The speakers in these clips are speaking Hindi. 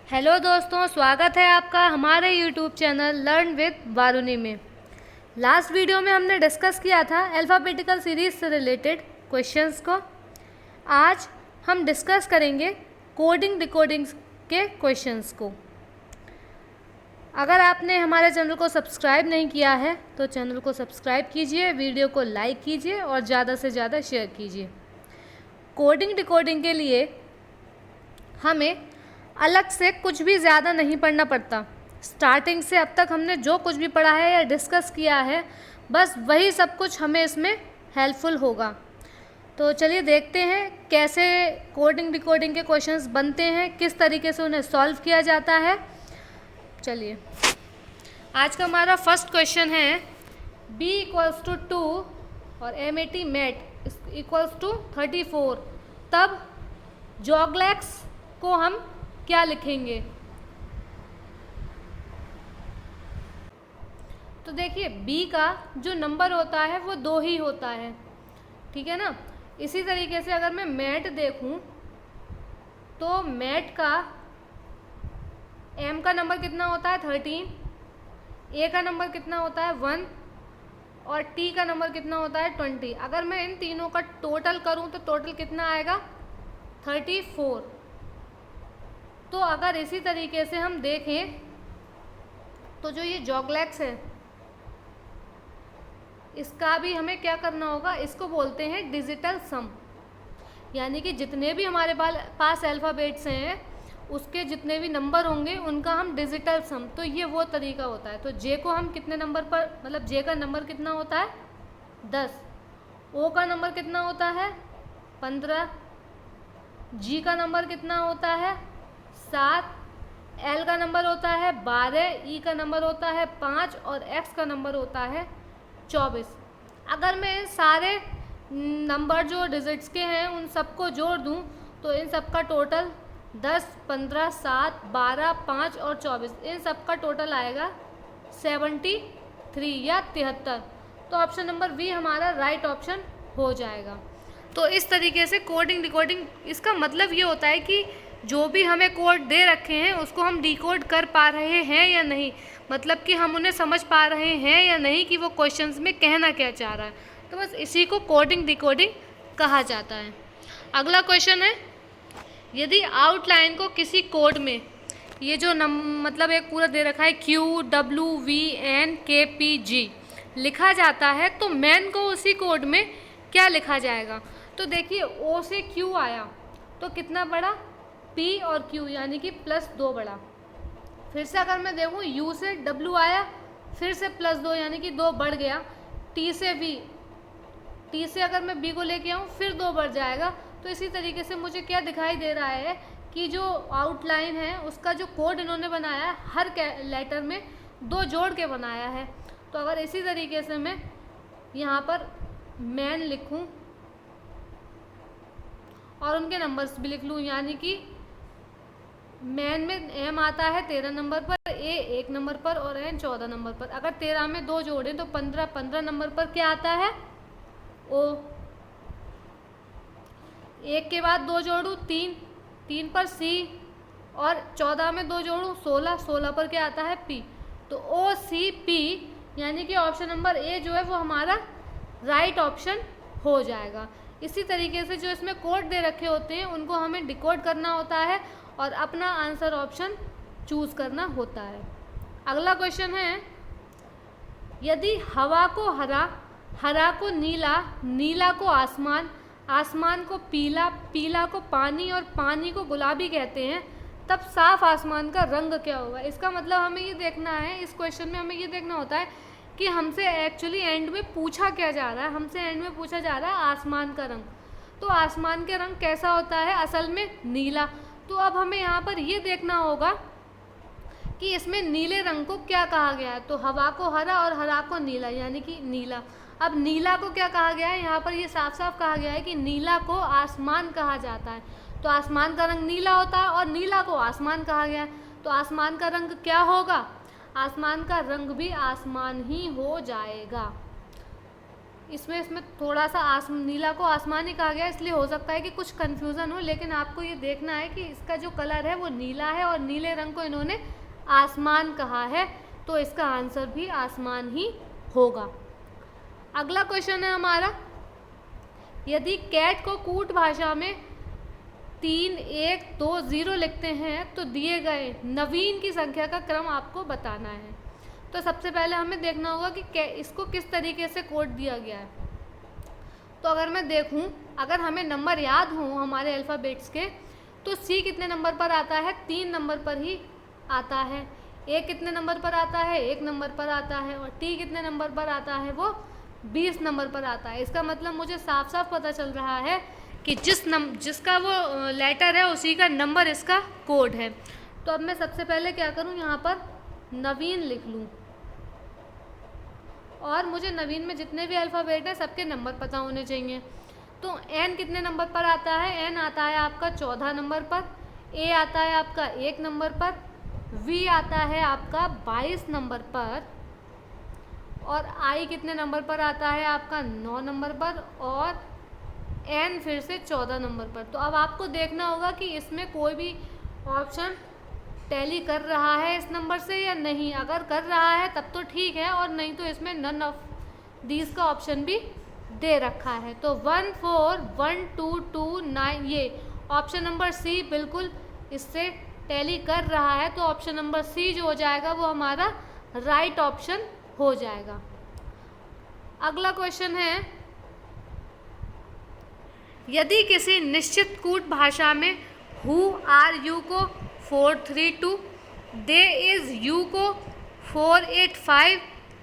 हेलो दोस्तों, स्वागत है आपका हमारे यूट्यूब चैनल लर्न विद वारुणी में। लास्ट वीडियो में हमने डिस्कस किया था अल्फ़ाबेटिकल सीरीज़ से रिलेटेड क्वेश्चंस को। आज हम डिस्कस करेंगे कोडिंग डिकोडिंग के क्वेश्चंस को। अगर आपने हमारे चैनल को सब्सक्राइब नहीं किया है तो चैनल को सब्सक्राइब कीजिए, वीडियो को लाइक कीजिए और ज़्यादा से ज़्यादा शेयर कीजिए। कोडिंग डिकोडिंग के लिए हमें अलग से कुछ भी ज़्यादा नहीं पढ़ना पड़ता। स्टार्टिंग से अब तक हमने जो कुछ भी पढ़ा है या डिस्कस किया है, बस वही सब कुछ हमें इसमें हेल्पफुल होगा। तो चलिए देखते हैं कैसे कोडिंग डिकोडिंग के क्वेश्चंस बनते हैं, किस तरीके से उन्हें सॉल्व किया जाता है। चलिए, आज का हमारा फर्स्ट क्वेश्चन है b = 2 और MAT MET = 34, तब जॉगलैक्स को हम क्या लिखेंगे। तो देखिए, b का जो नंबर होता है वो 2 ही होता है, ठीक है ना। इसी तरीके से अगर मैं मैट देखूं तो मैट का m का नंबर कितना होता है 13, a का नंबर कितना होता है 1 और t का नंबर कितना होता है 20। अगर मैं इन तीनों का टोटल करूं तो टोटल कितना आएगा 34। तो अगर इसी तरीके से हम देखें तो जो ये जॉगलैक्स है इसका भी हमें क्या करना होगा, इसको बोलते हैं डिजिटल सम। यानी कि जितने भी हमारे पास अल्फ़ाबेट्स हैं उसके जितने भी नंबर होंगे उनका हम डिजिटल सम, तो ये वो तरीका होता है। तो जे को हम कितने नंबर पर, मतलब जे का नंबर कितना होता है 10, ओ का नंबर कितना होता है 15, जी का नंबर कितना होता है 7, एल का नंबर होता है 12, ई का नंबर होता है 5 और एक्स का नंबर होता है 24। अगर मैं इन सारे नंबर जो डिजिट्स के हैं उन सबको जोड़ दूं तो इन सब का टोटल 10, 15, 7, 12, 5 और 24, इन सब का टोटल आएगा 73 या 73। तो ऑप्शन नंबर बी हमारा राइट ऑप्शन हो जाएगा। तो इस तरीके से कोडिंग डिकोडिंग, इसका मतलब ये होता है कि जो भी हमें कोड दे रखे हैं उसको हम डिकोड कर पा रहे हैं या नहीं, मतलब कि हम उन्हें समझ पा रहे हैं या नहीं कि वो क्वेश्चंस में कहना क्या चाह रहा है। तो बस इसी को कोडिंग डिकोडिंग कहा जाता है। अगला क्वेश्चन है, यदि आउटलाइन को किसी कोड में, ये जो मतलब एक पूरा दे रखा है QWVNKPG लिखा जाता है तो मैन को उसी कोड में क्या लिखा जाएगा। तो देखिए, O से Q आया तो कितना बढ़ा P और Q, यानी कि +2 बढ़ा। फिर से अगर मैं देखूँ U से W आया, फिर से +2 यानी कि 2 बढ़ गया। T से V, T से अगर मैं B को लेके आऊँ फिर 2 बढ़ जाएगा। तो इसी तरीके से मुझे क्या दिखाई दे रहा है कि जो आउटलाइन है उसका जो कोड इन्होंने बनाया है हर लेटर में 2 जोड़ के बनाया है। तो अगर इसी तरीके से मैं यहाँ पर मैन लिखूँ और उनके नंबर्स भी लिख लूँ, यानी कि मैन में M आता है 13 नंबर पर, A 1 नंबर पर और N 14 नंबर पर। अगर 13 में 2 जोड़ें तो 15 नंबर पर क्या आता है O। 1 के बाद 2 जोड़ूँ 3 पर C और 14 में 2 जोड़ूँ 16 पर क्या आता है P। तो OCP यानी कि ऑप्शन नंबर A जो है वो हमारा राइट ऑप्शन हो जाएगा। इसी तरीके से जो इसमें कोड दे रखे होते हैं उनको हमें डिकोड करना होता है और अपना आंसर ऑप्शन चूज करना होता है। अगला क्वेश्चन है, यदि हवा को हरा, हरा को नीला, नीला को आसमान, आसमान को पीला, पीला को पानी और पानी को गुलाबी कहते हैं, तब साफ आसमान का रंग क्या होगा। इसका मतलब हमें ये देखना है, इस क्वेश्चन में हमें ये देखना होता है कि हमसे एक्चुअली एंड में पूछा क्या जा रहा है। हमसे एंड में पूछा जा रहा है आसमान का रंग, तो आसमान का रंग कैसा होता है, असल में नीला। तो अब हमें यहाँ पर ये देखना होगा कि इसमें नीले रंग को क्या कहा गया है। तो हवा को हरा और हरा को नीला, यानी कि नीला। अब नीला को क्या कहा गया है, यहाँ पर ये साफ साफ कहा गया है कि नीला को आसमान कहा जाता है। तो आसमान का रंग नीला होता है और नीला को आसमान कहा गया है, तो आसमान का रंग क्या होगा, आसमान का रंग भी आसमान ही हो जाएगा। इसमें थोड़ा सा नीला को आसमानी कहा गया, इसलिए हो सकता है कि कुछ कन्फ्यूज़न हो, लेकिन आपको ये देखना है कि इसका जो कलर है वो नीला है और नीले रंग को इन्होंने आसमान कहा है, तो इसका आंसर भी आसमान ही होगा। अगला क्वेश्चन है हमारा, यदि कैट को कूट भाषा में 3, 1, 2, 0 लिखते हैं तो दिए गए नवीन की संख्या का क्रम आपको बताना है। तो सबसे पहले हमें देखना होगा कि इसको किस तरीके से कोड दिया गया है। तो अगर मैं देखूं, अगर हमें नंबर याद हो हमारे अल्फ़ाबेट्स के, तो सी कितने नंबर पर आता है? 3 नंबर पर ही आता है। ए कितने नंबर पर आता है? 1 नंबर पर आता है। और टी कितने नंबर पर आता है? वो 20 नंबर पर आता है। इसका मतलब मुझे साफ साफ पता चल रहा है कि जिसका वो लेटर है उसी का नंबर इसका कोड है। तो अब मैं सबसे पहले क्या करूं, यहाँ पर नवीन लिख लूं, और मुझे नवीन में जितने भी अल्फ़ाबेट हैं सबके नंबर पता होने चाहिए। तो एन कितने नंबर पर आता है? एन आता है आपका 14 नंबर पर। ए आता है आपका 1 नंबर पर। वी आता है आपका 22 नंबर पर। और आई कितने नंबर पर आता है? आपका 9 नंबर पर। और एन फिर से 14 नंबर पर। तो अब आपको देखना होगा कि इसमें कोई भी ऑप्शन टैली कर रहा है इस नंबर से या नहीं। अगर कर रहा है तब तो ठीक है, और नहीं तो इसमें नन ऑफ दीज का ऑप्शन भी दे रखा है। तो 1 4 1 2 2 9, ये ऑप्शन नंबर सी बिल्कुल इससे टैली कर रहा है। तो ऑप्शन नंबर सी जो हो जाएगा वो हमारा राइट ऑप्शन हो जाएगा। अगला क्वेश्चन है, यदि किसी निश्चित कूट भाषा में हु आर यू को 432, दे इज़ यू को 485,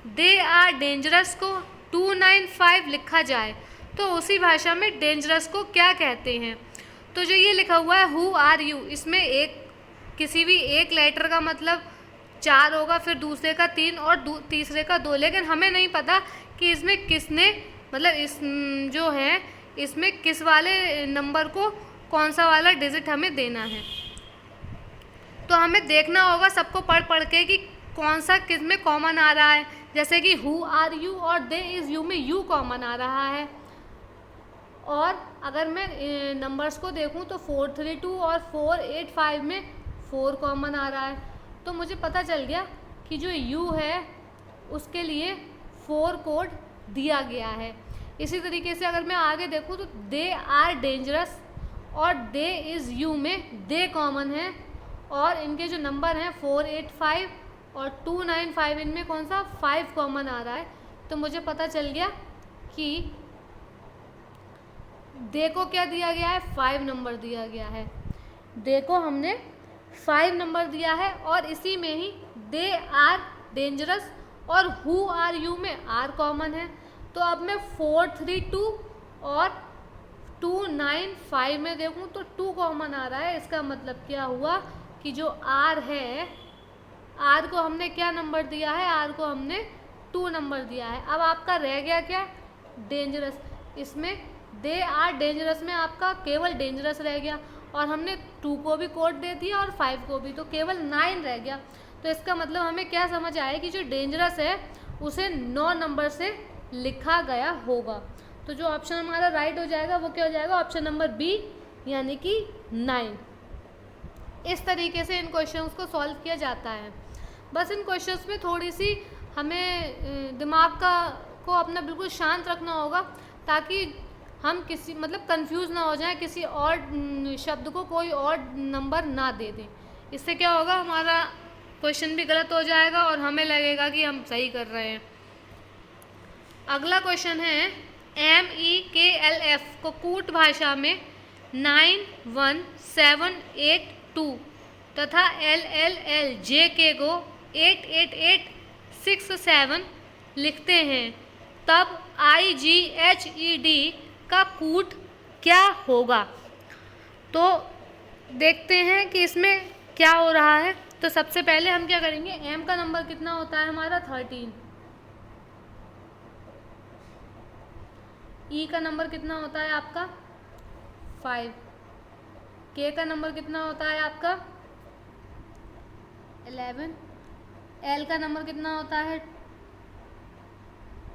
दे आर डेंजरस को 295 लिखा जाए तो उसी भाषा में डेंजरस को क्या कहते हैं? तो जो ये लिखा हुआ है हु आर यू, इसमें किसी भी एक लेटर का मतलब 4 होगा, फिर दूसरे का 3 और तीसरे का 2, लेकिन हमें नहीं पता कि इसमें किसने मतलब इस जो है इसमें किस वाले नंबर को कौन सा वाला डिजिट हमें देना है। तो हमें देखना होगा सबको पढ़ पढ़ के कि कौन सा किस में कॉमन आ रहा है। जैसे कि हु आर यू और दे इज़ यू में यू कॉमन आ रहा है। और अगर मैं नंबर्स को देखूं तो 432 और 485 में 4 कॉमन आ रहा है। तो मुझे पता चल गया कि जो यू है उसके लिए 4 कोड दिया गया है। इसी तरीके से अगर मैं आगे देखूं तो दे आर डेंजरस और दे इज़ यू में दे कॉमन है, और इनके जो नंबर हैं 485 और 295, इनमें कौन सा 5 कॉमन आ रहा है। तो मुझे पता चल गया कि दे को क्या दिया गया है? 5 नंबर दिया गया है। दे को हमने 5 नंबर दिया है, और इसी में ही दे आर डेंजरस और हु आर यू में आर कॉमन है। तो अब मैं 432 और 295 में देखूं तो 2 कॉमन आ रहा है। इसका मतलब क्या हुआ कि जो आर है, आर को हमने क्या नंबर दिया है? आर को हमने 2 नंबर दिया है। अब आपका रह गया क्या? डेंजरस। इसमें दे आर डेंजरस में आपका केवल डेंजरस रह गया, और हमने 2 को भी कोड दे दिया और 5 को भी, तो केवल 9 रह गया। तो इसका मतलब हमें क्या समझ आया कि जो डेंजरस है उसे 9 नंबर से लिखा गया होगा। तो जो ऑप्शन हमारा राइट हो जाएगा वो क्या हो जाएगा? ऑप्शन नंबर बी, यानी कि 9। इस तरीके से इन क्वेश्चंस को सॉल्व किया जाता है। बस इन क्वेश्चंस में थोड़ी सी हमें दिमाग को अपना बिल्कुल शांत रखना होगा, ताकि हम किसी मतलब कंफ्यूज ना हो जाए, किसी और शब्द को कोई और नंबर ना दे दें। इससे क्या होगा, हमारा क्वेश्चन भी गलत हो जाएगा और हमें लगेगा कि हम सही कर रहे हैं। अगला क्वेश्चन है, MEKLF को कूट भाषा में 91782 तथा LLLJK को 88867 लिखते हैं, तब IGHED का कूट क्या होगा? तो देखते हैं कि इसमें क्या हो रहा है। तो सबसे पहले हम क्या करेंगे, M का नंबर कितना होता है हमारा? 13। E का नंबर कितना होता है आपका? 5। K का नंबर कितना होता है आपका? 11। L का नंबर कितना होता है?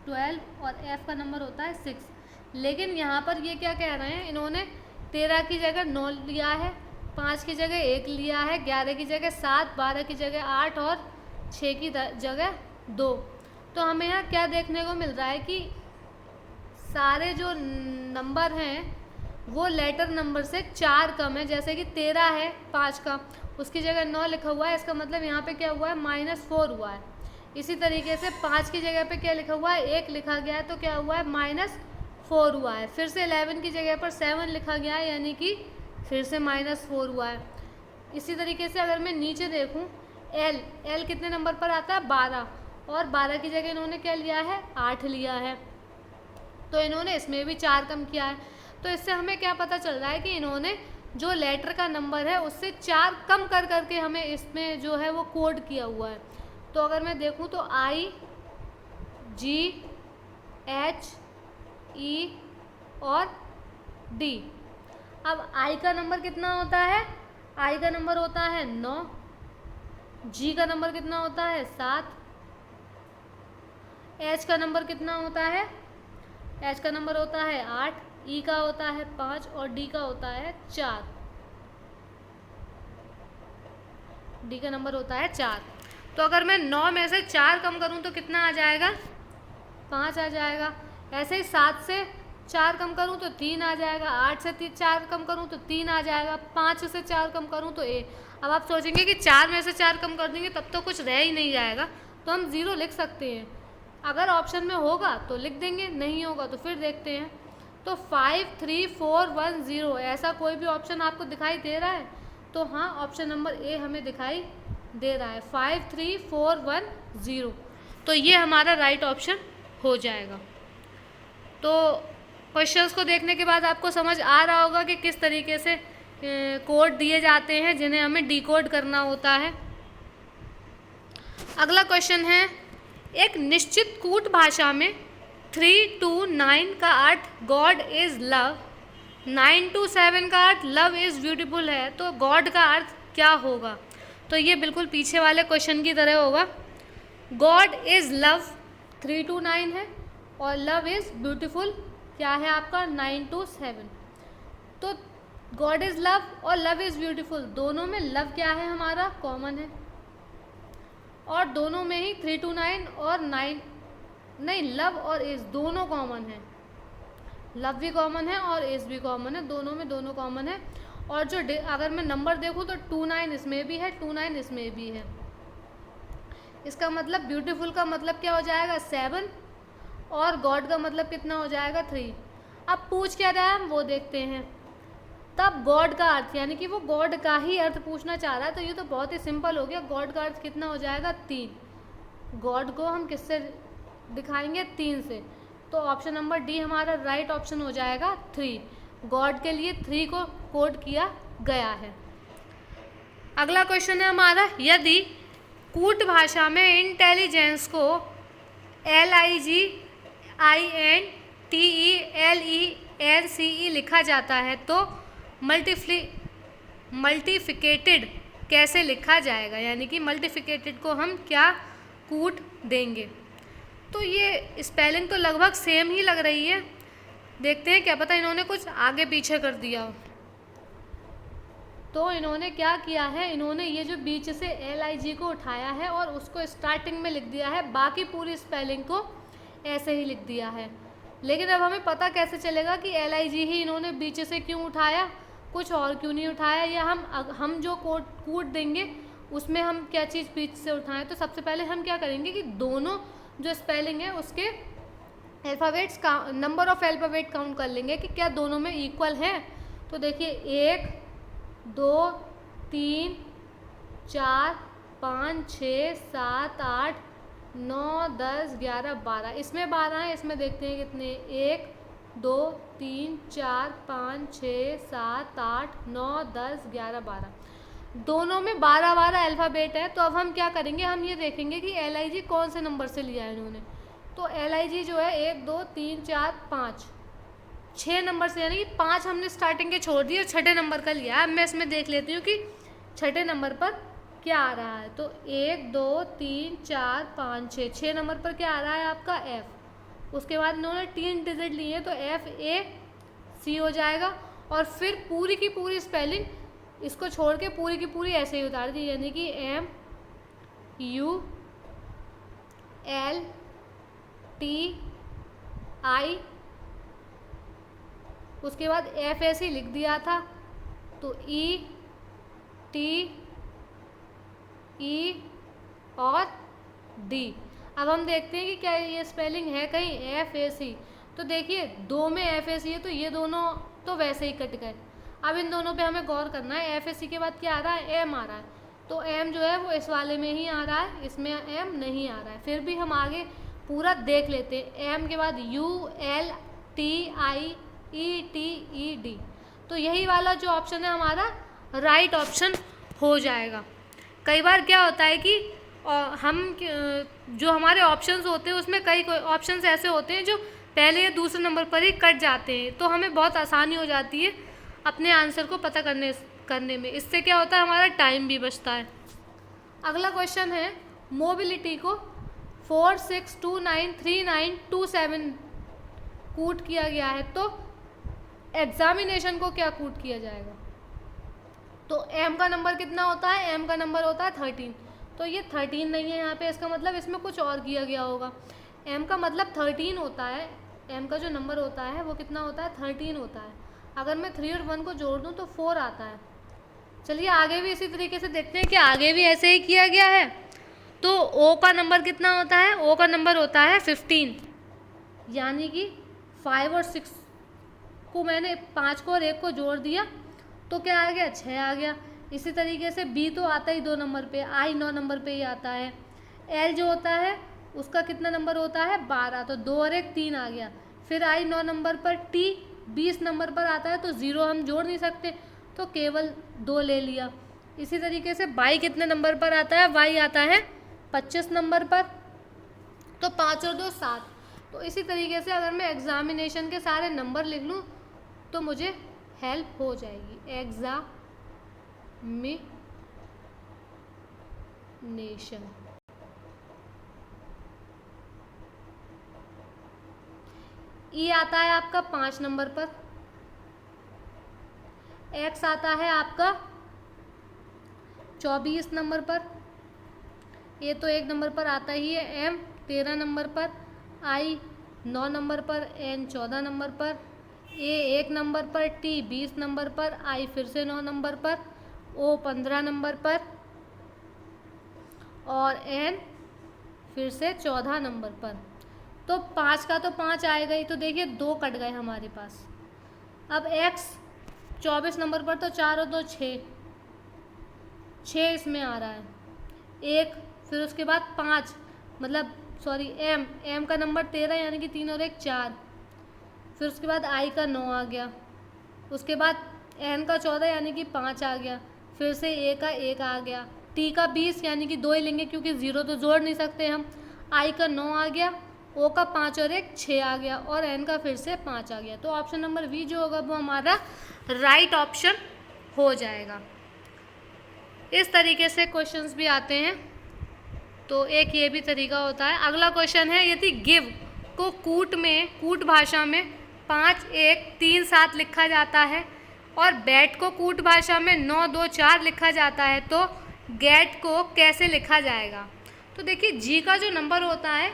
12 और एफ़ का नंबर होता है 6। लेकिन यहाँ पर ये क्या कह रहे हैं, इन्होंने 13 की जगह 9 लिया है, 5 की जगह 1 लिया है, 11 की जगह 7, 12 की जगह 8 और 6 की जगह 2। तो हमें यहाँ क्या देखने को मिल रहा है कि सारे जो नंबर हैं वो लेटर नंबर से 4 कम है। जैसे कि 13 है 5 का, उसकी जगह 9 लिखा हुआ है, इसका मतलब यहाँ पे क्या हुआ है, -4 हुआ है। इसी तरीके से 5 की जगह पे क्या लिखा हुआ है, 1 लिखा गया है, तो क्या हुआ है, -4 हुआ है। फिर से 11 की जगह पर 7 लिखा गया है, यानी कि फिर से -4 हुआ है। इसी तरीके से अगर मैं नीचे देखूँ, एल कितने नंबर पर आता है, 12, और 12 की जगह इन्होंने क्या लिया है, 8 लिया है, तो इन्होंने इसमें भी 4 कम किया है। तो इससे हमें क्या पता चल रहा है कि इन्होंने जो लेटर का नंबर है उससे 4 कम कर करके हमें इसमें जो है वो कोड किया हुआ है। तो अगर मैं देखूं तो I, G, H, E और D। अब I का नंबर कितना होता है, I का नंबर होता है 9, G का नंबर कितना होता है 7, H का नंबर कितना होता है, H का नंबर होता है 8, E का होता है 5 और D का होता है 4। D का नंबर होता है 4। तो अगर मैं 9 में से 4 कम करूं तो कितना आ जाएगा, 5 आ जाएगा। ऐसे ही 7 से 4 कम करूं तो 3 आ जाएगा, 8 से 4 कम करूं तो 3 आ जाएगा, 5 से 4 कम करूं तो 1। अब आप सोचेंगे कि 4 में से 4 कम कर देंगे तब तो कुछ रह ही नहीं जाएगा, तो हम 0 लिख सकते हैं। अगर ऑप्शन में होगा तो लिख देंगे, नहीं होगा तो फिर देखते हैं। तो 5, 3, 4, 1, 0 ऐसा कोई भी ऑप्शन आपको दिखाई दे रहा है, तो हाँ ऑप्शन नंबर ए हमें दिखाई दे रहा है, 5, 3, 4, 1, 0। तो ये हमारा राइट ऑप्शन हो जाएगा। तो क्वेश्चंस को देखने के बाद आपको समझ आ रहा होगा कि किस तरीके से कोड दिए जाते हैं जिन्हें हमें डिकोड करना होता है। अगला क्वेश्चन है, एक निश्चित कूट भाषा में 3 to 9 का अर्थ गॉड इज़ लव, 9 to 7 का अर्थ लव इज़ ब्यूटीफुल है, तो गॉड का अर्थ क्या होगा। तो ये बिल्कुल पीछे वाले क्वेश्चन की तरह होगा। गॉड इज़ लव 3 to 9 है और लव इज़ ब्यूटीफुल क्या है आपका 9 to 7। तो गॉड इज़ लव और लव इज़ ब्यूटीफुल दोनों में लव क्या है हमारा कॉमन है, और दोनों में ही 3 to 9 और 9 नहीं, लव और इज़ दोनों कॉमन है, लव भी कॉमन है और इज़ भी कॉमन है, दोनों में दोनों कॉमन है। और जो अगर मैं नंबर देखूँ तो 2, 9 इसमें भी है, 2, 9 इसमें भी है। इसका मतलब ब्यूटीफुल का मतलब क्या हो जाएगा 7 और गॉड का मतलब कितना हो जाएगा 3। अब पूछ क्या रहा है हम वो देखते हैं। तब गॉड का अर्थ यानी कि वो गॉड का ही अर्थ पूछना चाह रहा है, तो ये तो बहुत ही सिंपल हो गया। गॉड का अर्थ कितना हो जाएगा 3। गॉड को हम किससे दिखाएंगे 3 से, तो ऑप्शन नंबर डी हमारा राइट ऑप्शन हो जाएगा 3। गॉड के लिए 3 को कोड किया गया है। अगला क्वेश्चन है हमारा, यदि कूट भाषा में इंटेलिजेंस को LIGINTELLENCE लिखा जाता है तो मल्टीफिकेटेड कैसे लिखा जाएगा, यानी कि मल्टीफिकेटेड को हम क्या कूट देंगे। तो ये स्पेलिंग तो लगभग सेम ही लग रही है, देखते हैं क्या पता इन्होंने कुछ आगे पीछे कर दिया हो। तो इन्होंने क्या किया है, इन्होंने ये जो बीच से LIG को उठाया है और उसको स्टार्टिंग में लिख दिया है, बाकी पूरी स्पेलिंग को ऐसे ही लिख दिया है। लेकिन अब हमें पता कैसे चलेगा कि LIG ही इन्होंने बीच से क्यों उठाया, कुछ और क्यों नहीं उठाया, या हम जो कूट देंगे उसमें हम क्या चीज़ बीच से उठाएं। तो सबसे पहले हम क्या करेंगे कि दोनों जो स्पेलिंग है उसके अल्फ़ाबेट्स का नंबर ऑफ अल्फ़ाबेट काउंट कर लेंगे कि क्या दोनों में इक्वल है। तो देखिए 1, 2, 3, 4, 5, 6, 7, 8, 9, 10, 11, 12, इसमें 12 है। इसमें देखते हैं कितने, 1, 2, 3, 4, 5, 6, 7, 8, 9, 10, 11, 12, दोनों में 12 अल्फ़ाबेट है। तो अब हम क्या करेंगे, हम ये देखेंगे कि LIG कौन से नंबर से लिया है इन्होंने। तो LIG जो है 1, 2, 3, 4, 5, 6 नंबर से, यानी कि 5 हमने स्टार्टिंग के छोड़ दिए और छठे नंबर का लिया है। अब मैं इसमें देख लेती हूँ कि छठे नंबर पर क्या आ रहा है। तो 1, 2, 3, 4, 5, 6 नंबर पर क्या आ रहा है आपका F। उसके बाद इन्होंने 3 डिजिट लिए तो FAC हो जाएगा। और फिर पूरी की पूरी स्पेलिंग इसको छोड़ के पूरी की पूरी ऐसे ही उतार दी, यानी कि MULTI, उसके बाद FAC लिख दिया था तो ETE और D। अब हम देखते हैं कि क्या ये स्पेलिंग है कहीं FAC, तो देखिए 2 में FAC है तो ये दोनों तो वैसे ही कट गए। अब इन दोनों पे हमें गौर करना है। FAC के बाद क्या आ रहा है, M आ रहा है, तो M जो है वो इस वाले में ही आ रहा है, इसमें M नहीं आ रहा है। फिर भी हम आगे पूरा देख लेते हैं। M के बाद ULTIETED, तो यही वाला जो ऑप्शन है हमारा राइट ऑप्शन हो जाएगा। कई बार क्या होता है कि हम जो हमारे ऑप्शंस होते हैं उसमें कई ऑप्शंस ऐसे होते हैं जो पहले या दूसरे नंबर पर ही कट जाते हैं, तो हमें बहुत आसानी हो जाती है अपने आंसर को पता करने में। इससे क्या होता है, हमारा टाइम भी बचता है। अगला क्वेश्चन है, मोबिलिटी को 4, 6, 2, 9, 3, 9, 2, 7 कूट किया गया है, तो एग्जामिनेशन को क्या कूट किया जाएगा। तो M का नंबर कितना होता है, M का नंबर होता है 13, तो ये 13 नहीं है यहाँ पे, इसका मतलब इसमें कुछ और किया गया होगा। M का मतलब 13 होता है, M का जो नंबर होता है वो कितना होता है, 13 होता है। अगर मैं 3 और 1 को जोड़ दूँ तो 4 आता है। चलिए आगे भी इसी तरीके से देखते हैं कि आगे भी ऐसे ही किया गया है। तो O का नंबर कितना होता है, O का नंबर होता है 15, यानी कि 5 और 6 को मैंने 5 को और 1 को जोड़ दिया तो क्या आ गया, 6 आ गया। इसी तरीके से B तो आता ही 2 नंबर पे, I 9 नंबर पे ही आता है। L जो होता है उसका कितना नंबर होता है, 12, तो 2 और 1 3 आ गया। फिर I 9 नंबर पर, T 20 नंबर पर आता है, तो 0 हम जोड़ नहीं सकते तो केवल 2 ले लिया। इसी तरीके से Y कितने नंबर पर आता है, Y आता है 25 नंबर पर, तो 5 और 2 7। तो इसी तरीके से अगर मैं एग्जामिनेशन के सारे नंबर लिख लूँ तो मुझे हेल्प हो जाएगी। एग्जामिनेशन, E आता है आपका 5 नंबर पर, X आता है आपका 24 नंबर पर, ये तो 1 नंबर पर आता ही है, M 13 नंबर पर, I 9 नंबर पर, N 14 नंबर पर, A 1 नंबर पर, T 20 नंबर पर, I फिर से 9 नंबर पर, O 15 नंबर पर और N फिर से 14 नंबर पर। तो 5 का तो 5 आएगा ही, तो देखिए 2 कट गए हमारे पास। अब X 24 नंबर पर, तो 4 और 2 6 इसमें आ रहा है, 1 फिर उसके बाद 5 मतलब सॉरी M का नंबर 13 यानी कि 3 और 1 4, फिर उसके बाद I का 9 आ गया, उसके बाद N का 14 यानी कि 5 आ गया, फिर से A का 1 आ गया, T का 20 यानी कि 2 ही लेंगे क्योंकि 0 तो जोड़ नहीं सकते हम, I का 9 आ गया, O का 5 और 1 6 आ गया और N का फिर से 5 आ गया। तो ऑप्शन नंबर V जो होगा वो हमारा राइट ऑप्शन हो जाएगा। इस तरीके से क्वेश्चंस भी आते हैं, तो एक ये भी तरीका होता है। अगला क्वेश्चन है, यदि गिव को कूट भाषा में 5 1 3 7 लिखा जाता है और बैट को कूट भाषा में 9 2 4 लिखा जाता है, तो गेट को कैसे लिखा जाएगा। तो देखिए जी का जो नंबर होता है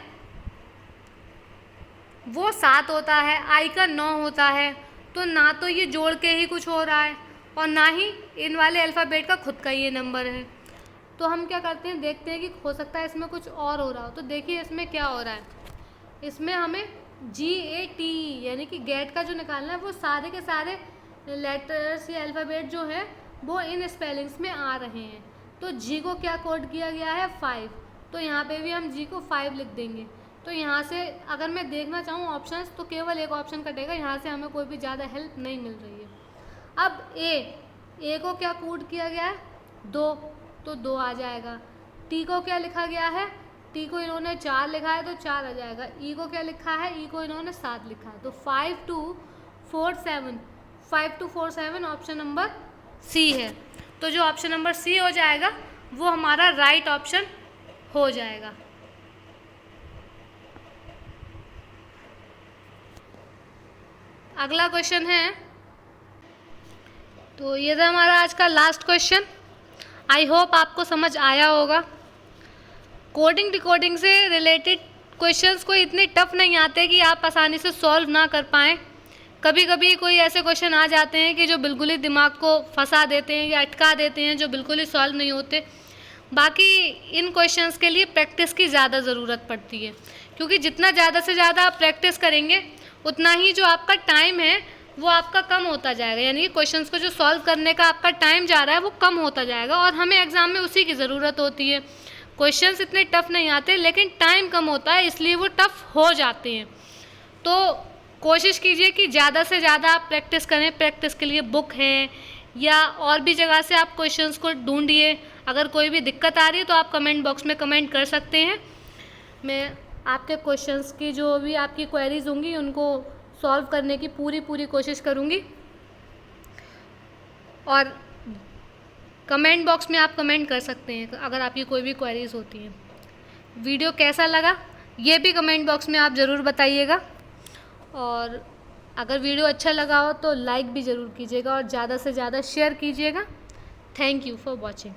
वो 7 होता है, आई का 9 होता है, तो ना तो ये जोड़ के ही कुछ हो रहा है और ना ही इन वाले अल्फ़ाबेट का खुद का ये नंबर है। तो हम क्या करते हैं, देखते हैं कि हो सकता है इसमें कुछ और हो रहा हो। तो देखिए इसमें क्या हो रहा है, इसमें हमें GATE यानी कि गेट का जो निकालना है वो सारे के सारे लेटर्स या अल्फ़ाबेट जो है वो इन स्पेलिंग्स में आ रहे हैं। तो जी को क्या कोड किया गया है 5, तो यहाँ पे भी हम जी को 5 लिख देंगे। तो यहाँ से अगर मैं देखना चाहूँ ऑप्शंस तो केवल एक ऑप्शन कटेगा, यहाँ से हमें कोई भी ज़्यादा हेल्प नहीं मिल रही है। अब ए को क्या कोड किया गया है 2, तो 2 आ जाएगा। टी को क्या लिखा गया है, टी को इन्होंने 4 लिखा है तो 4 आ जाएगा। ई को क्या लिखा है, ई को इन्होंने 7 लिखा है, तो 5 2 4 7 ऑप्शन नंबर सी है। तो जो ऑप्शन नंबर सी हो जाएगा वो हमारा राइट ऑप्शन हो जाएगा। अगला क्वेश्चन है, तो ये था हमारा आज का लास्ट क्वेश्चन। आई होप आपको समझ आया होगा। कोडिंग डिकोडिंग से रिलेटेड क्वेश्चंस कोई इतने टफ नहीं आते कि आप आसानी से सॉल्व ना कर पाएँ। कभी कभी कोई ऐसे क्वेश्चन आ जाते हैं कि जो बिल्कुल ही दिमाग को फंसा देते हैं या अटका देते हैं, जो बिल्कुल ही सॉल्व नहीं होते। बाकी इन क्वेश्चंस के लिए प्रैक्टिस की ज़्यादा ज़रूरत पड़ती है, क्योंकि जितना ज़्यादा से ज़्यादा आप प्रैक्टिस करेंगे उतना ही जो आपका टाइम है वो आपका कम होता जाएगा। यानी कि क्वेश्चंस को जो सॉल्व करने का आपका टाइम जा रहा है वो कम होता जाएगा, और हमें एग्ज़ाम में उसी की ज़रूरत होती है। क्वेश्चंस इतने टफ नहीं आते, लेकिन टाइम कम होता है, इसलिए वो टफ हो जाते हैं। तो कोशिश कीजिए कि ज़्यादा से ज़्यादा आप प्रैक्टिस करें। प्रैक्टिस के लिए बुक हैं या और भी जगह से आप क्वेश्चंस को ढूंढिए। अगर कोई भी दिक्कत आ रही है तो आप कमेंट बॉक्स में कमेंट कर सकते हैं। मैं आपके क्वेश्चंस की जो भी आपकी क्वेरीज होंगी उनको सॉल्व करने की पूरी कोशिश करूँगी। और कमेंट बॉक्स में आप कमेंट कर सकते हैं अगर आपकी कोई भी क्वेरीज होती हैं। वीडियो कैसा लगा ये भी कमेंट बॉक्स में आप ज़रूर बताइएगा, और अगर वीडियो अच्छा लगा हो तो लाइक भी ज़रूर कीजिएगा और ज़्यादा से ज़्यादा शेयर कीजिएगा। Thank you for watching.